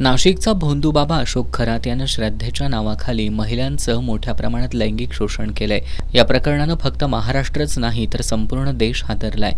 नाशिकचा भोंदूबाबा अशोक खरात यानं श्रद्धेच्या नावाखाली महिलांचं मोठ्या प्रमाणात लैंगिक शोषण केलंय। या प्रकरणानं फक्त महाराष्ट्रच नाही तर संपूर्ण देश हादरलाय।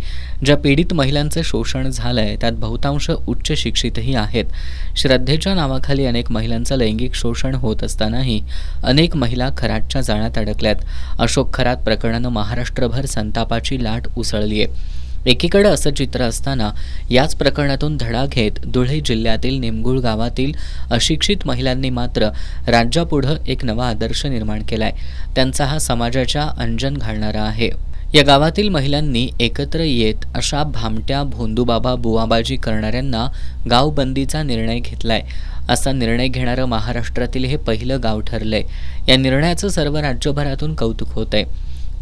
ज्या पीडित महिलांचं शोषण झालंय त्यात बहुतांश उच्च शिक्षितही आहेत। श्रद्धेच्या नावाखाली अनेक महिलांचं लैंगिक शोषण होत असतानाही अनेक महिला खरातच्या जाळ्यात अडकल्यात। अशोक खरात प्रकरणानं महाराष्ट्रभर संतापाची लाट उसळली आहे। एकीकडे असं चित्र असताना याच प्रकरणातून धडा घेत धुळे जिल्ह्यातील निमगुळ गावातील अशिक्षित महिलांनी मात्र राज्यापुढे एक नवा आदर्श निर्माण केलाय। त्यांचा हा समाजाच्या अंजन घालणारा आहे। या गावातील महिलांनी एकत्र येत अशा भामट्या भोंदूबाबा बुवाबाजी करणाऱ्यांना गावबंदीचा निर्णय घेतलाय। असा निर्णय घेणारं महाराष्ट्रातील हे पहिलं गाव ठरलंय। या निर्णयाचं सर्व राज्यभरातून कौतुक होतंय।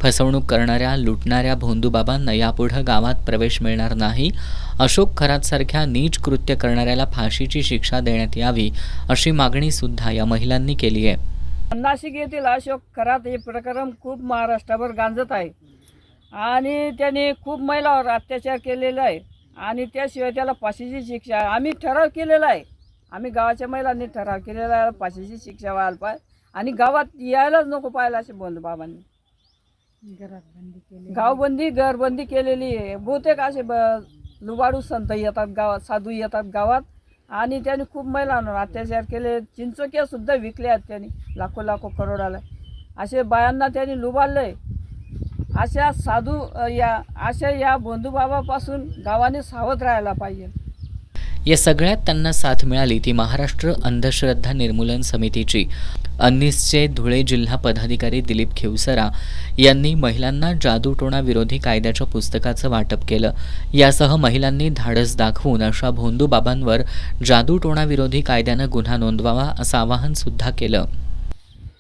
फसवणूक करणाऱ्या लुटणाऱ्या भोंदूबाबांना यापुढे गावात प्रवेश मिळणार नाही। अशोक खरातसारख्या नीच कृत्य करणाऱ्याला फाशीची शिक्षा देण्यात यावी अशी मागणी सुद्धा या महिलांनी केली आहे। नाशिक येथील अशोक खरात हे प्रकरण खूप महाराष्ट्रभर गांजत आहे आणि त्याने खूप महिलांवर अत्याचार केलेला आहे आणि त्याशिवाय त्याला फाशीची शिक्षा आम्ही ठराव केलेला आहे। आम्ही गावाच्या महिलांनी ठराव केलेला आहे फाशीची शिक्षा व्हायला पाहिजे आणि गावात यायलाच नको पाहिजे असे भोंदूबाबांनी गावबंदी घरबंदी केलेली आहे। बहुतेक असे लुबाडू संत येतात गावात, साधू येतात गावात आणि त्यांनी खूप महिलांवर अत्याचार केले। चिंचोक्या सुद्धा विकल्या आहेत त्यांनी लाखो करोडाला। असे बायांना त्यांनी लुबाडले। अशा साधू या भोंदूबाबापासून गावाने सावध राहायला पाहिजे। या सगळ्यात त्यांना साथ मिळाली ती महाराष्ट्र अंधश्रद्धा निर्मूलन समितीची। अन्नीसचे धुळे जिल्हा पदाधिकारी दिलीप खिवसरा यांनी महिलांना जादूटोणा विरोधी कायद्याच्या पुस्तकाचं वाटप केलं। यासह महिलांनी धाडस दाखवून अशा भोंदूबाबांवर जादूटोणा विरोधी कायद्यानं गुन्हा नोंदवावा असं आवाहन सुद्धा केलं।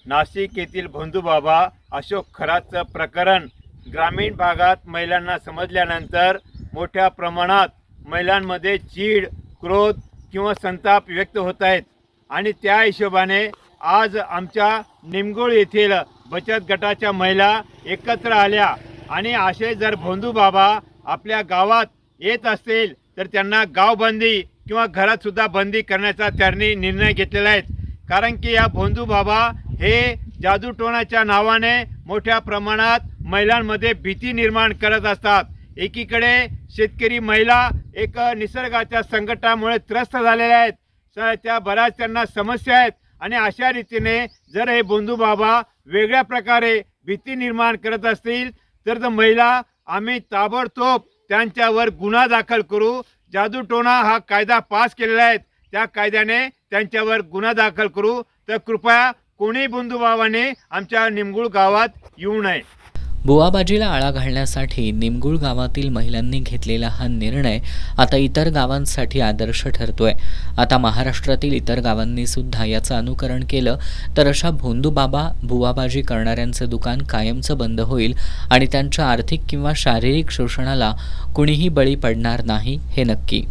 नाशिक येथील भोंदूबाबा अशोक खरातचं प्रकरण ग्रामीण भागात महिलांना समजल्यानंतर मोठ्या प्रमाणात महिलांमध्ये चीड, क्रोध किंवा संताप व्यक्त होत आहेत आणि त्या हिशोबाने आज आमच्या निमगुळ येथील बचत गटाच्या महिला एकत्र आल्या आणि असे जर भोंदूबाबा आपल्या गावात येत असतील तर त्यांना गावबंदी किंवा घरात सुद्धा बंदी करण्याचा त्यांनी निर्णय घेतलेला आहे। कारण की या भोंदूबाबा हे जादूटोणाच्या नावाने मोठ्या प्रमाणात महिलांमध्ये भीती निर्माण करत असतात। एकीकडे शेतकरी महिला एक निसर्गाच्या संकटामुळे त्रस्त झालेल्या आहेत, त्या बऱ्याच त्यांना समस्या आहेत आणि अशा रीतीने जर हे भोंदूबाबा वेगळ्या प्रकारे भीती निर्माण करत असतील तर महिला आम्ही ताबडतोब त्यांच्यावर गुन्हा दाखल करू। जादूटोणा हा कायदा पास केलेला आहे, त्या कायद्याने त्यांच्यावर गुन्हा दाखल करू। तर कृपया कोणी भोंदूबाबाने आमच्या निमगुळ गावात येऊ नये। बुवाबाजीला आळा घालण्यासाठी निमगुळ गावातील महिलांनी घेतलेला हा निर्णय आता इतर गावांसाठी आदर्श ठरतोय। आता महाराष्ट्रातील इतर गावांनी सुद्धा याचं अनुकरण केलं तर अशा भोंदूबाबा बुवाबाजी करणाऱ्यांचं दुकान कायमचं बंद होईल आणि त्यांच्या आर्थिक किंवा शारीरिक शोषणाला कुणीही बळी पडणार नाही हे नक्की।